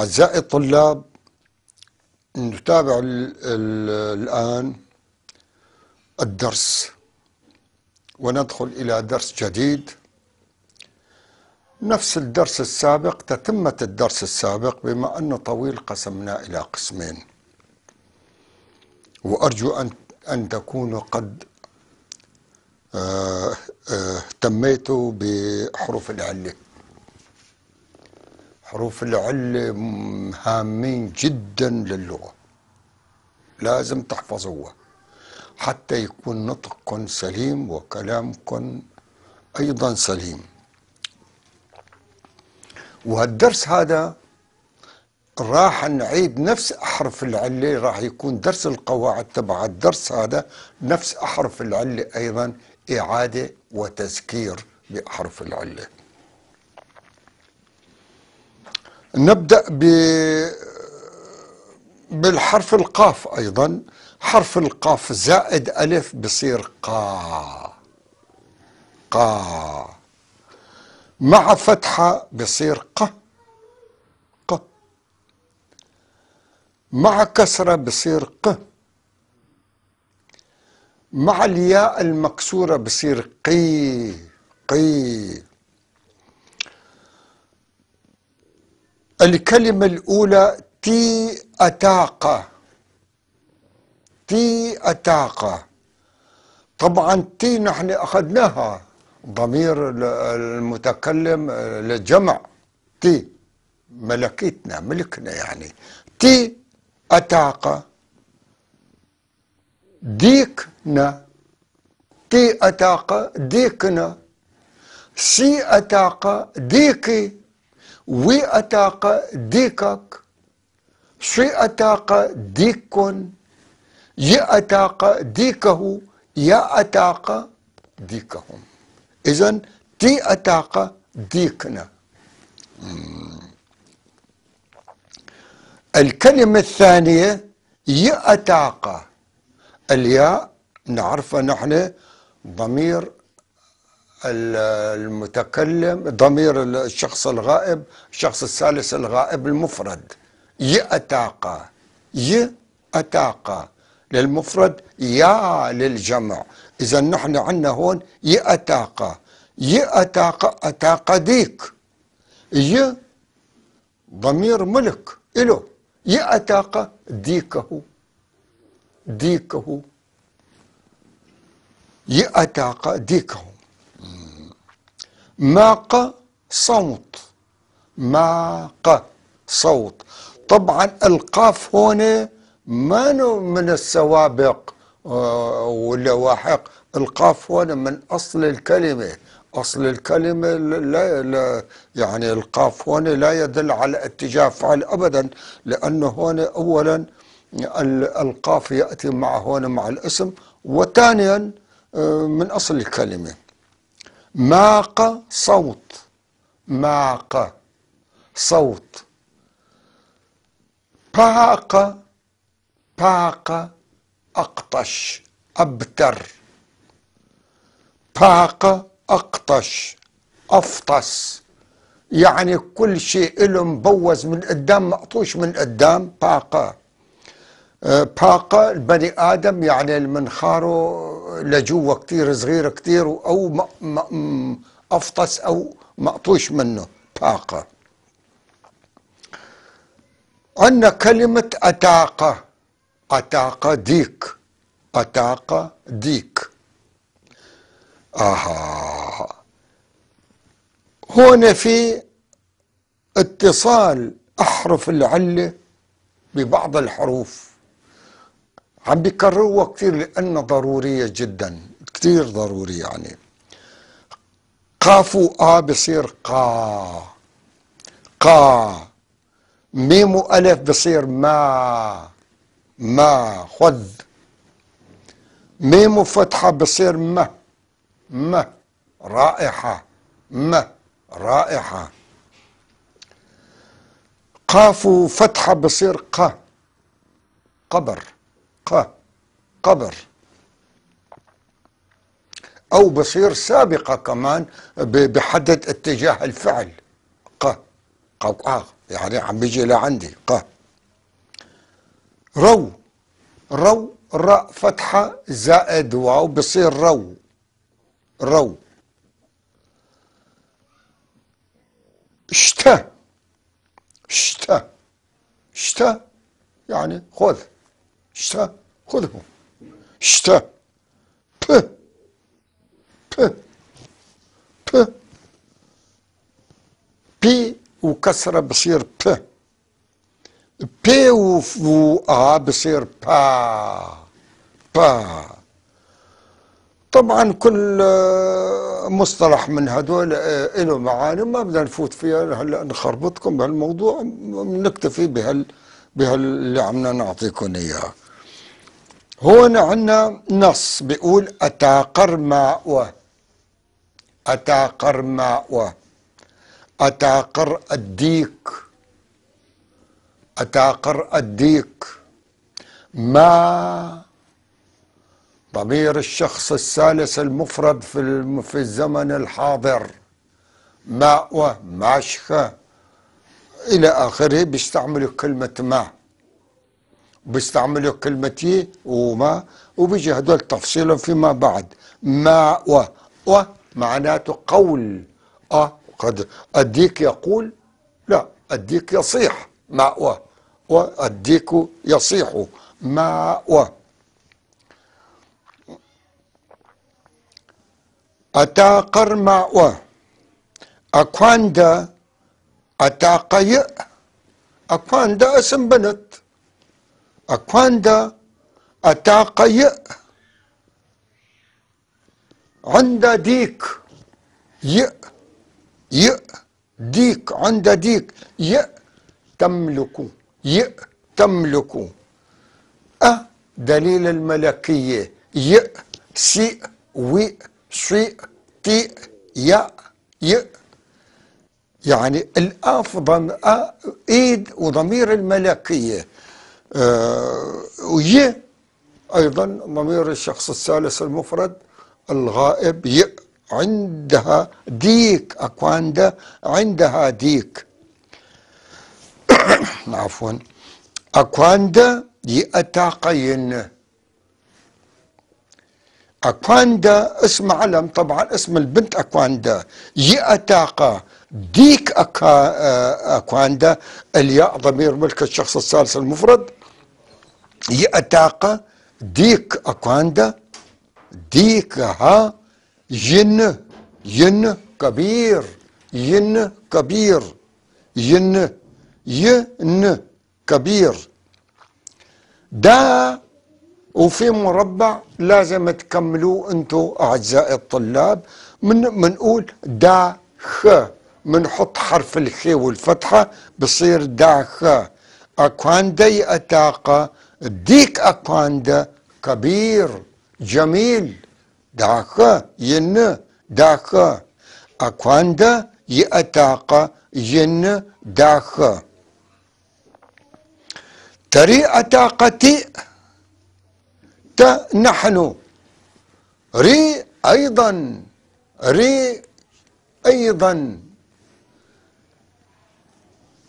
أعزائي الطلاب، نتابع الآن الدرس وندخل إلى درس جديد، نفس الدرس السابق، تتمة الدرس السابق، بما أنه طويل قسمناه إلى قسمين، وأرجو أن تكونوا قد اهتميتوا بحروف العلة. حروف العلة هامين جدا للغة، لازم تحفظوها حتى يكون نطقكم سليم وكلامكم أيضا سليم. وهالدرس هذا راح نعيد نفس أحرف العلة، راح يكون درس القواعد تبع الدرس هذا نفس أحرف العلة، أيضا إعادة وتذكير بأحرف العلة. نبدأ بالحرف القاف. أيضا حرف القاف زائد ألف بصير قا، قا، مع فتحة بصير ق، ق، مع كسرة بصير ق، مع الياء المكسورة بصير قي، قي. الكلمة الأولى تي أتاقة، تي أتاقة. طبعا تي نحن أخذناها ضمير المتكلم للجمع، تي ملكتنا، ملكنا يعني. تي أتاقة ديكنا، تي أتاقة ديكنا، سي أتاقة ديكي، وي أتاقة ديكك، شي أتاقة ديكن، ي أتاقة ديكه، يا أتاقة ديكهم. إذن تي أتاقة ديكنا. الكلمة الثانية ي أتاقة. الياء نعرفها نحن ضمير المتكلم، ضمير الشخص الغائب، الشخص الثالث الغائب المفرد. ي أتاقة، ي أتاقة للمفرد، يا للجمع. إذا نحن عندنا هون ي أتاقة، ي أتاقة، أتاقة ديك، ي ضمير ملك إله، ي أتاقة ديكه، ديكه، ي أتاقة ديكه. ماق صوت، ماق صوت. طبعا القاف هون ما من السوابق واللواحق، القاف هون من أصل الكلمة. أصل الكلمة لا يعني القاف هون لا يدل على اتجاه فعل أبدا، لأنه هون أولا القاف يأتي مع هون مع الاسم، وثانيا من أصل الكلمة. ماق صوت، ماق صوت. باق، باق أقطش، أبتر. باق أقطش، أفطس، يعني كل شيء له مبوز من قدام، مقطوش من قدام. باق. باق البني آدم يعني المنخاره لجوا كتير، صغير كتير، أو أفطس أو مقطوش منه. باق. عندنا كلمة أتاقة، أتاقة ديك، أتاقة ديك. هنا في اتصال أحرف العلة ببعض الحروف، عم بيكرروها كثير لأنها ضرورية جدا، كثير ضروري يعني. قاف وآ بصير قا، قا. ميم وألف بصير ما، ما. خذ. ميم وفتحة بصير ما، ما. رائحة، ما، رائحة. قاف وفتحة بصير ق، قبر، ق، قبر. أو بصير سابقة كمان، بحدد اتجاه الفعل. ق، قوقعة، يعني عم بيجي لعندي ق. رو، رو راء فتحة زائد واو بصير رو، رو. اشتا، اشتا، اشتا يعني خذ، اشتا خذه، اشتا. ب، ب، ب، بي وكسرة بصير ب، بي و بصير با، با. طبعا كل مصطلح من هدول له معاني ما بدنا نفوت فيها هلا نخربطكم بهالموضوع، نكتفي بهاللي عمنا نعطيكم اياه. هون عندنا نص بيقول اتاقر ماء، اتاقر ماء، اتاقر الديك، اتاقر الديك. ما ضمير الشخص الثالث المفرد في الزمن الحاضر، ماء، ماشخة إلى آخره. بيستعملوا كلمة ما، بيستعملوا كلمة ي وما، وبيجي هدول تفصيلا فيما بعد. ماء و معناته قول. قد الديك يقول، لا الديك يصيح. ماء والديك يصيح. ماء. أتاقر ماء. أكواندا، أتاقي، أكواندا اسم بنت، أكواندا أتاقي عند ديك، ي، ي ديك، عند ديك، ي تملك، ي تملك. دليل الملكية، ي، سي، وي، شي، تي، يا، ي. يعني الآف إيد وضمير الملكية. وي أيضا ضمير الشخص الثالث المفرد الغائب، ي. عندها ديك، أكواندا عندها ديك. عفوا. أكواندا يأتاقين. أكواندا اسم علم طبعا، اسم البنت أكواندا. يأتاقا ديك أكواندا، الياء ضمير ملك الشخص الثالث المفرد. يأتاقا ديك أكواندا، ديك ها. ين، ين كبير، ين كبير، ين، ين كبير. دا وفي مربع لازم تكملوه انتم اعزائي الطلاب. منقول دا خ، منحط حرف الخي والفتحه بصير دا خ. اكواندا يأتاقا ديك أكواندا كبير جميل. داخا ين، داخا أكواندا يأتاقا ين داخا. تري أتاقتي، نحن. ري أيضا، ري أيضا،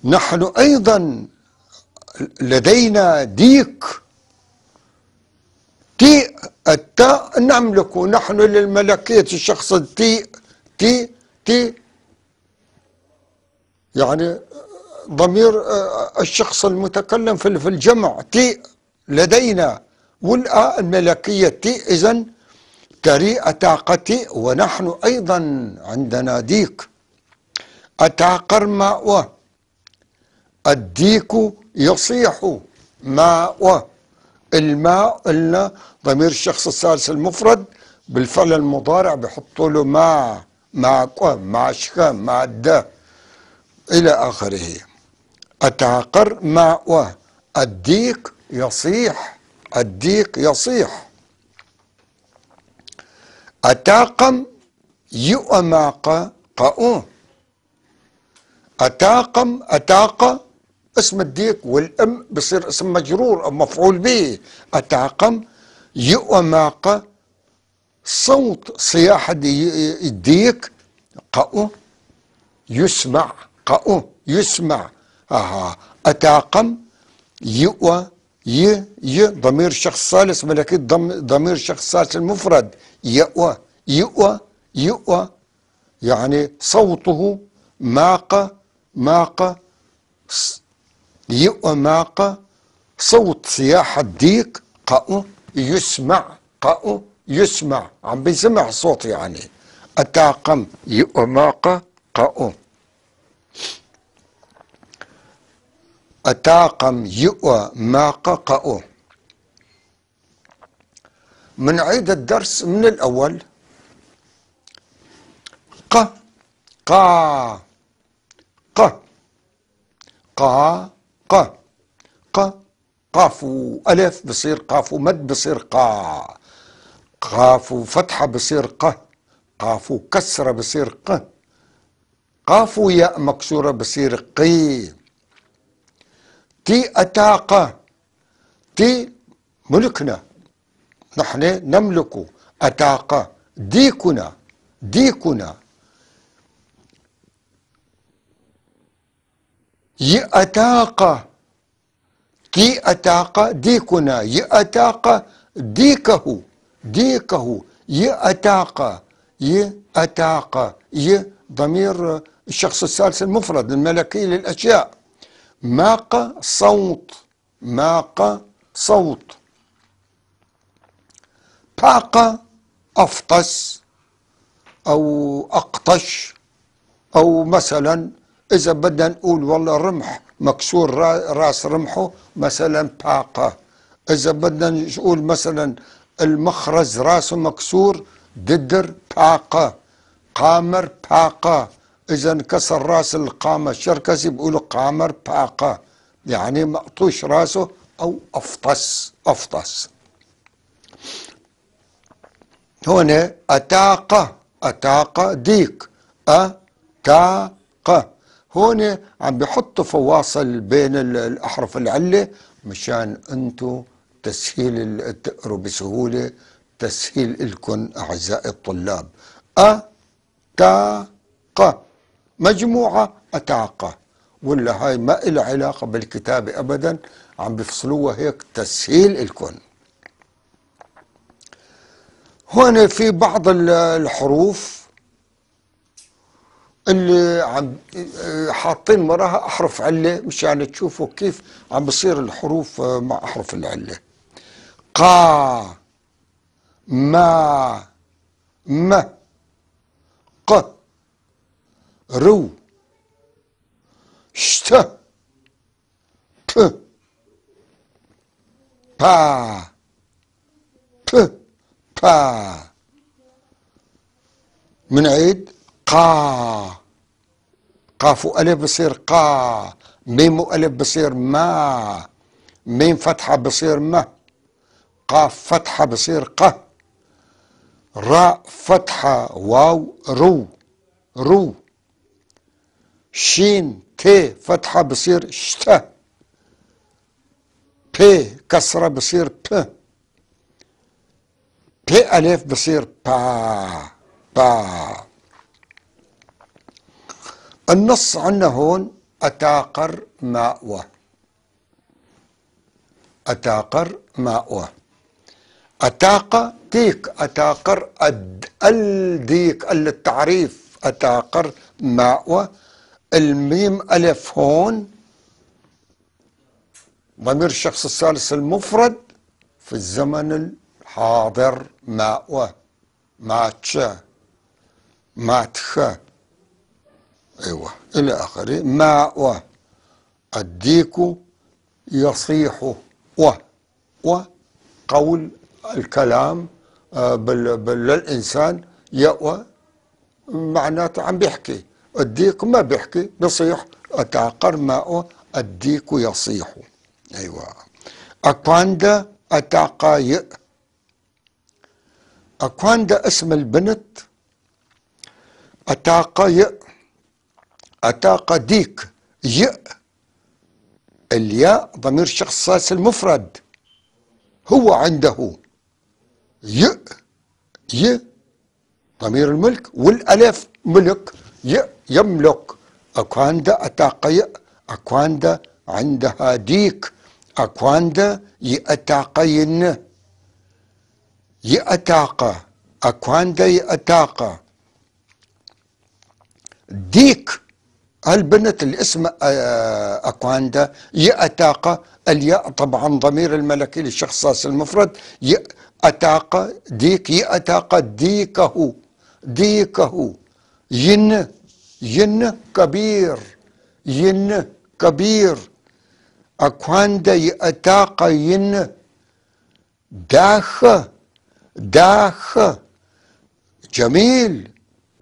نحن أيضا لدينا ديك. تي التاء نملك، نحن للملكية الشخص التي، تي، تي يعني ضمير الشخص المتكلم في الجمع، تي لدينا، والآ الملكية تي. إذن تري أتاقتي ونحن أيضا عندنا ديك. أتاقر ماء، الديك يصيح. ماء، الماء قلنا ضمير الشخص الثالث المفرد بالفعل المضارع بحطوا له ما، ماء، ماشكا، مادة إلى آخره. أتاقر ماء، الديك يصيح، الديك يصيح. أتاقم يؤماق قاؤ. أتاقم، أتاق اسم الديك والأم بصير اسم مجرور أو مفعول به. أتاقم يؤماق صوت صياح الديك، قاؤ يسمع، قاؤ يسمع. أتاقم يؤوى ي ضمير شخص ثالث ملكي ضمير شخص ثالث المفرد يؤوى يؤوى يؤوى يعني صوته ماق يؤوى ماق صوت سياح الديك قاء يسمع قاء يسمع عم بيسمع صوت يعني أتاقم يؤوى ماق قاء أتاقم يؤوى ماق قاء. منعيد الدرس من الأول. ق قا ق قا ق ق قاف ألف بصير قاف مد بصير قا قاف فتحة بصير ق قاف كسرة بصير ق قاف ياء مكسورة بصير قي تي أتاقة تي ملكنا نحن نملك أتاقة ديكنا ديكنا يأتاقة تي أتاقة ديكنا يأتاقة ديكه ديكه يأتاقة يأتاقة ضمير الشخص الثالث المفرد الملكي للأشياء ماق صوت ماق صوت باق أفطس أو أقطش أو مثلا إذا بدنا نقول والله رمح مكسور راس رمحه مثلا باقة. إذا بدنا نقول مثلا المخرج راسه مكسور ددر باقة. قامر باقة. إذا انكسر راس القامة الشركسي بيقولوا قامر باقة يعني مقطوش راسه أو أفطس أفطس. هنا أتاقة أتاقة ديك أتاقة. هون عم بيحطوا فواصل بين الأحرف العلة مشان أنتو تسهيل تقروا بسهولة تسهيل إلكن أعزائي الطلاب. أتاقة مجموعة أتاقة ولا هاي ما إلها علاقة بالكتابة أبدا عم بيفصلوها هيك تسهيل إلكن. هون في بعض الحروف اللي عم حاطين وراها احرف عله مشان تشوفوا كيف عم بصير الحروف مع احرف العله. قا ما م ق رو شت ب با ب با. منعيد قا قاف ألف بصير قا ميم ألف بصير ما ميم فتحة بصير ما قاف فتحة بصير ق راء فتحة واو رو رو شين تي فتحة بصير شتا بي كسرة بصير ب بي ألف بصير با با. النص عندنا هون أتاقر ماء أتاقر ماء أتاقة ديك أتاقر الديك التعريف أتاقر ماء. الميم ألف هون ضمير الشخص الثالث المفرد في الزمن الحاضر ماء ماتشا ماتخا ايوه الى اخره. ماء الديك يصيح قول الكلام للانسان يأوى معناته عم بيحكي. الديك ما بيحكي بيصيح. أتاقر ماء الديك يصيح. ايوه. أكواندا أتاقايئ. أكواندا اسم البنت أتاقايئ أتاقى ديك يء الياء ضمير شخص ثالث المفرد هو عنده يء ضمير الملك والألف ملك يملك. أكواندا أتاقى يء أكواندا عندها ديك. أكواندا يأتاقا ين يأتاقا أكواندا يأتاقا ديك البنت الاسم أكواندا يأتاقا الياء طبعا ضمير الملكي للشخص المفرد يأتاقا ديك يأتاقا ديكه ديكه ين ين كبير ين كبير أكواندا يأتاقا ين داخة داخة جميل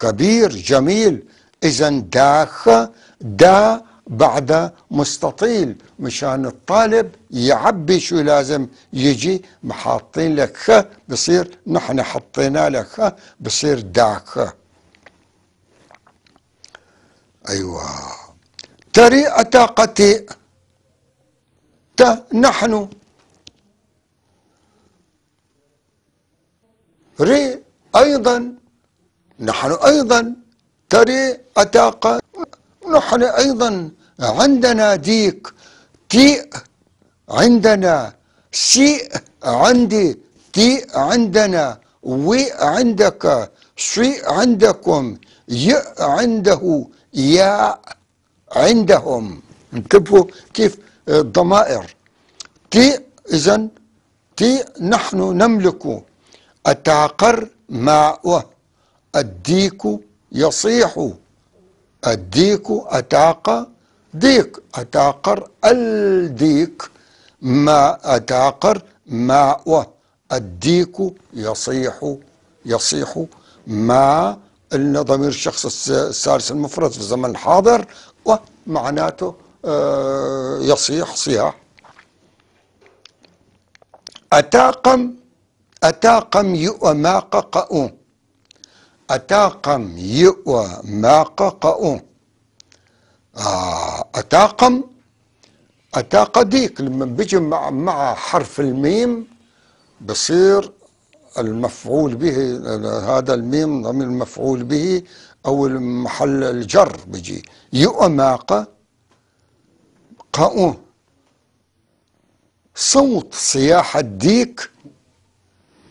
كبير جميل. إذن داخة دا بعد مستطيل مشان الطالب يعبي شو لازم يجي محاطين لك خ بصير نحن حطينا لك خ بصير داخة. أيوة تري أتاقتي نحن ري أيضا نحن أيضا تري أتاقة نحن أيضا عندنا ديك تي عندنا سي عندي تي عندنا وي عندك شي عندكم ي عنده يا عندهم. انتبهوا كيف الضمائر تي. إذن تي نحن نملك. أتاقر ماء الديك يصيح الديك أتاق ديك أتاقر الديك ما أتاقر ماء الديك يصيح يصيح ما قلنا ضمير الشخص الثالث المفرد في الزمن الحاضر ومعناته يصيح صياح. أتاقم أتاقم يؤ ما قأ أتاقم يؤ ما قأ أتاقم أتاق ديك لما بيجي مع حرف الميم بصير المفعول به. هذا الميم ضمير المفعول به أو محل الجر بيجي يؤ ما قأ. صوت صياح الديك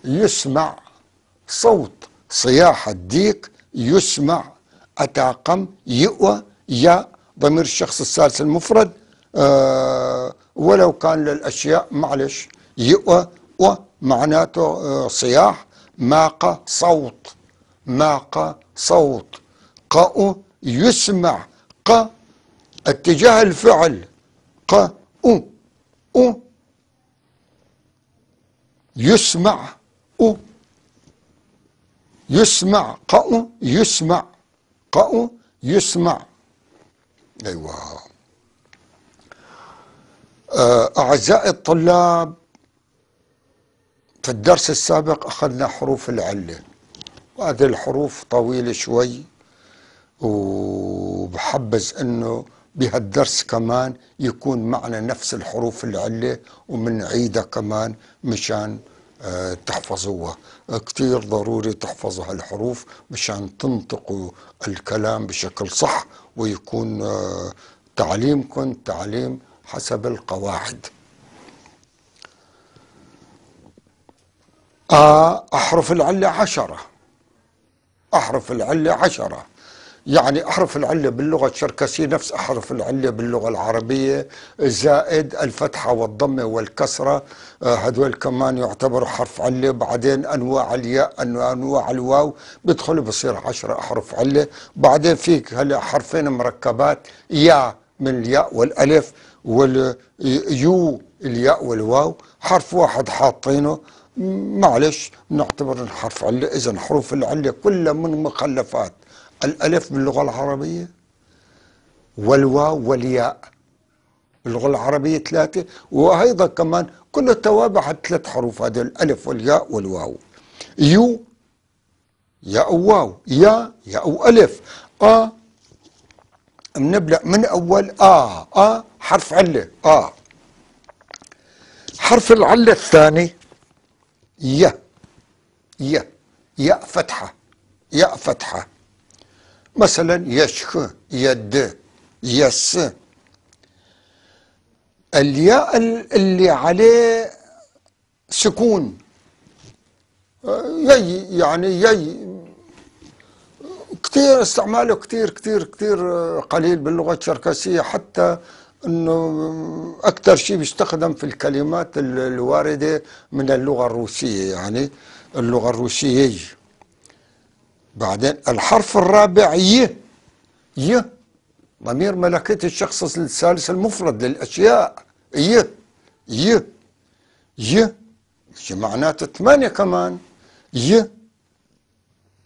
يسمع صوت صياح الديك يسمع. أتاقم يؤ يا ضمير الشخص الثالث المفرد ولو كان للأشياء معلش يؤ ومعناته صياح. ماق صوت ماق صوت. قأ يسمع ق اتجاه الفعل ق أو يسمع أو يسمع قأ يسمع قأ يسمع. أيوة أعزائي الطلاب في الدرس السابق أخذنا حروف العلة وهذه الحروف طويلة شوي وبحبذ أنه بهالدرس كمان يكون معنا نفس الحروف العلة ومنعيدها كمان مشان تحفظوها. كتير ضروري تحفظوا هالحروف مشان تنطقوا الكلام بشكل صح ويكون تعليمكم تعليم حسب القواعد. أحرف العلة 10. أحرف العلة 10 يعني أحرف العلة باللغة الشركسية نفس أحرف العلة باللغة العربية زائد الفتحة والضمة والكسرة هذول كمان يعتبروا حرف علة. بعدين أنواع الياء أنواع الواو بيدخل بصير 10 أحرف علة. بعدين فيك هلا حرفين مركبات يا من الياء والألف واليو الياء والواو حرف واحد حاطينه معلش نعتبر الحرف علة. إذن حروف العلة كلها من مخلفات الألف باللغة العربية والواو والياء باللغة العربية 3 وأيضا كمان كل التوابع 3 حروف هذه الألف والياء والواو. يو ياء واو يا ياء ألف بنبدأ من أول حرف علة حرف العلة الثاني ياء فتحة ياء فتحة مثلا يشخ يد يس الياء اللي عليه سكون يعني كثير استعماله كثير قليل باللغة الشركسية، حتى انه اكثر شيء بيستخدم في الكلمات الواردة من اللغة الروسية، يعني اللغة الروسية. بعدين الحرف الرابع ي ضمير ملكية الشخص الثالث المفرد للأشياء. ي معناته 8 كمان.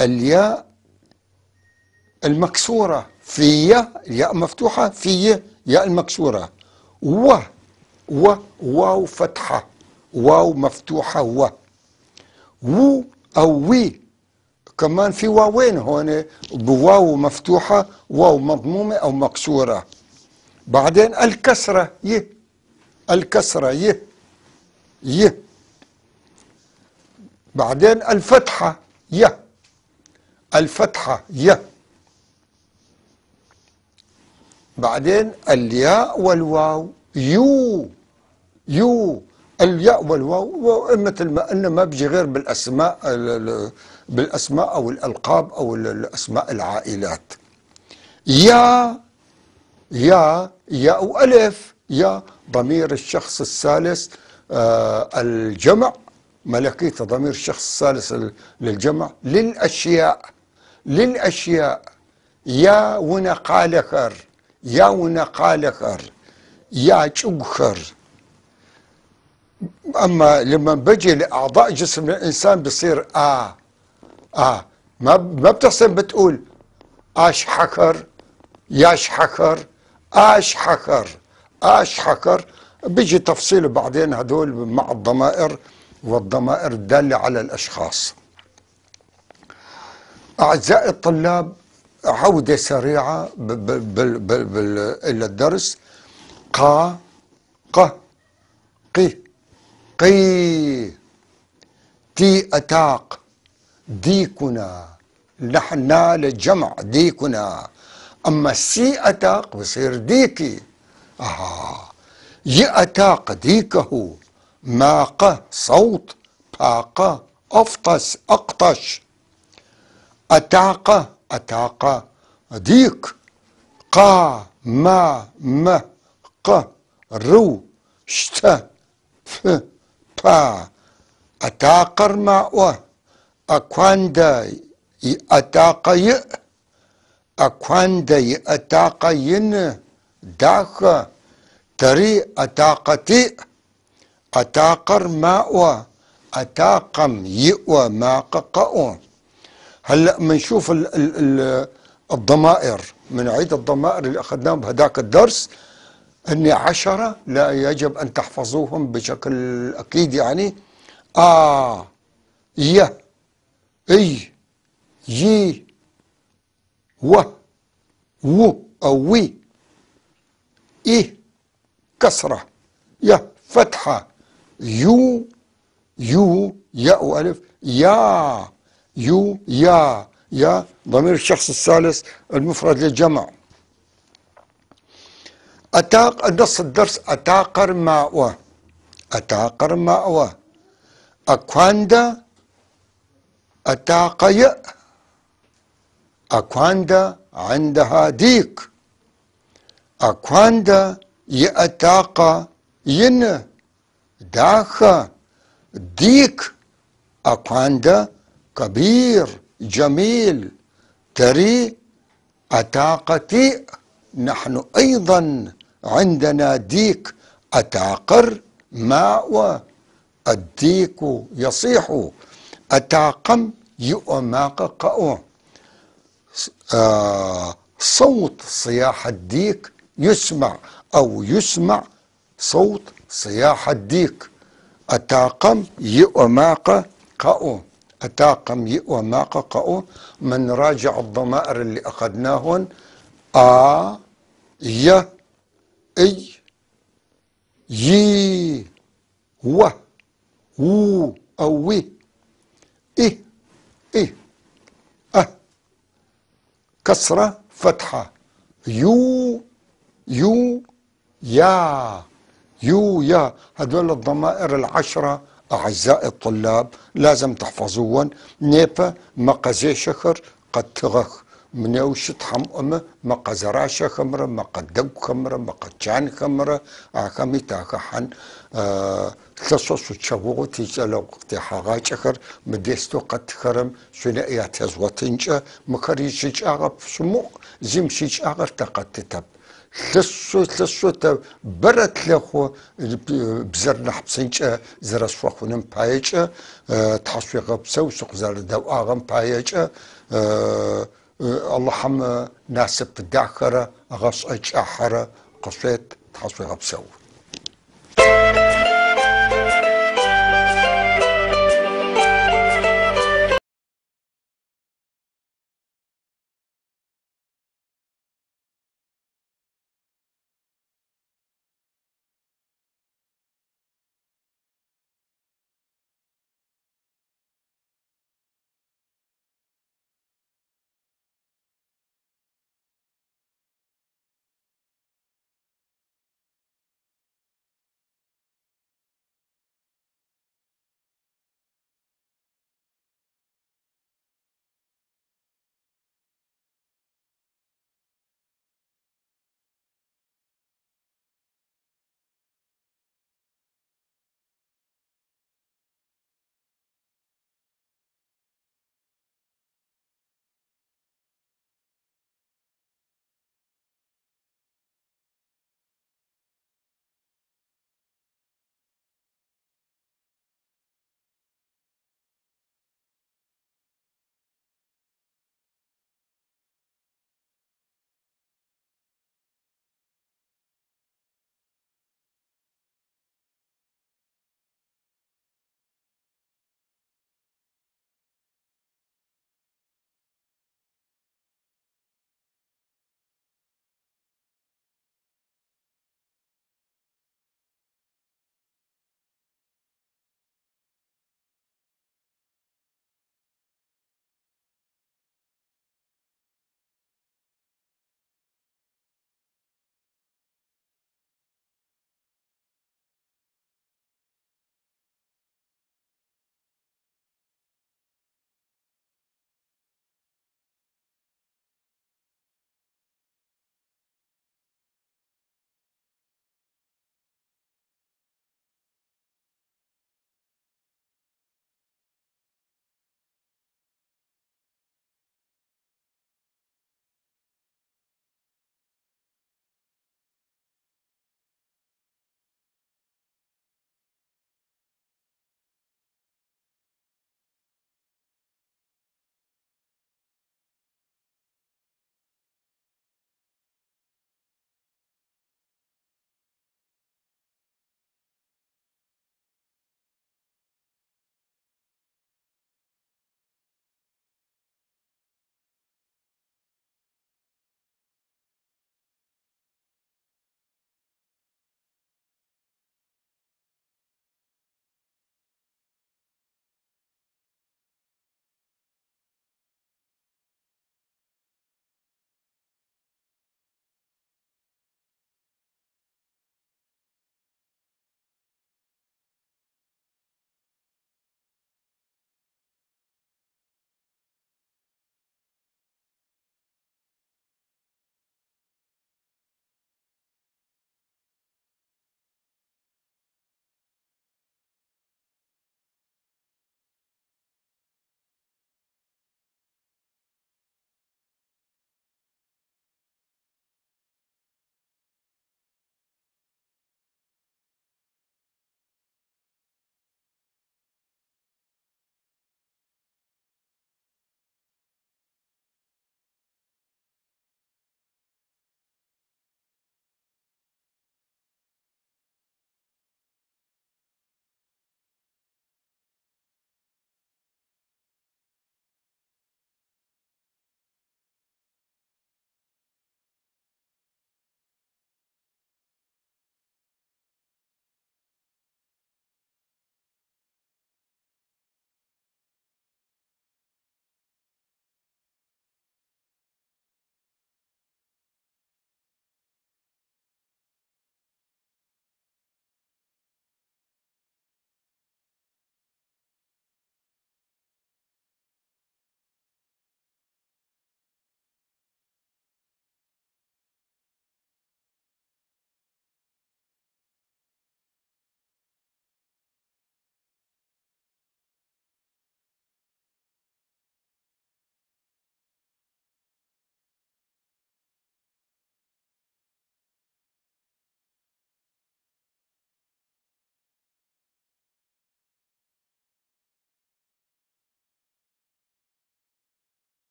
الياء المكسورة في الياء مفتوحة في ياء المكسورة. واو فتحة، واو مفتوحة و أو وي كمان في واوين هون، بواو مفتوحة واو مضمومة أو مكسورة. بعدين الكسرة الكسرة ي بعدين الفتحة الفتحة بعدين الياء والواو يو الياء والواو مثل ما قلنا ما بيجي غير بالاسماء او الالقاب او الاسماء العائلات. يا والف يا ضمير الشخص الثالث الجمع، ملكية ضمير الشخص الثالث للجمع للأشياء يا ونقالخر يا شوخر. أما لما بجي لأعضاء جسم الإنسان بصير ما بتصير بتقول أشحكر يشحكر أشحكر بيجي تفصيله بعدين هدول مع الضمائر والضمائر الدالة على الأشخاص. أعزائي الطلاب، عودة سريعة إلى الدرس. قا قي تي أتاق ديكنا، نحن للجمع ديكنا. أما سي أتاق بصير ديكي. يأتاق ديكه، ماقه صوت، باقه أفطس أقطش. أتاق ديك. قا ما ق رو شت ف با أتاقر ماء أكواندا أتاق أكواندا أتاق ين داخ تري أتاقتي أتاقر ماء أتاقم يئوى ما ققأوا. هلا بنشوف الضمائر، بنعيد الضمائر اللي اخذناهم بهداك الدرس. اني 10 لا يجب ان تحفظوهم بشكل اكيد، يعني ي اي يي و او وي كسرة يا فتحة يا والف يا ضمير الشخص الثالث المفرد للجمع. نص الدرس أتاقر ماء أكواندا أتاقي أكواندا عندها ديك. أكواندا يأتاقا ين داخا ديك. أكواندا كبير جميل. تري أتاقتي، نحن أيضا عندنا ديك. أتاقر ماء الديك يصيح. أتاقم يؤماق صوت صياح الديك يسمع، أو يسمع صوت صياح الديك. أتاقم يؤماق أتاقم يؤماق من راجع الضمائر اللي أخذناهن. ي اي يي و أو وي كسرة فتحة يو يا يا هذول الضمائر العشرة أعزائي الطلاب لازم تحفظوهم. نيفا مقزي شخر قد تغخ من يوش تحمقمه مقزرا شخمرة مقدق خمرة مقدشان خمرة أخمي تاخحن تصوص تشوغو تيجالو قتي حاغا شخر مديستو قد خرم سنائيات هزواتنجا مخريشيش أغب سموق زمشيش أغر تقد تتب ثلثو برت لخو بزرنا حبسينجا زرسوا خونم بايجا تحسوي غبسو سوق زر دو آغم بايجا الله حم ناسب داخرة غص اج احرة قصيت تحسوي غبسو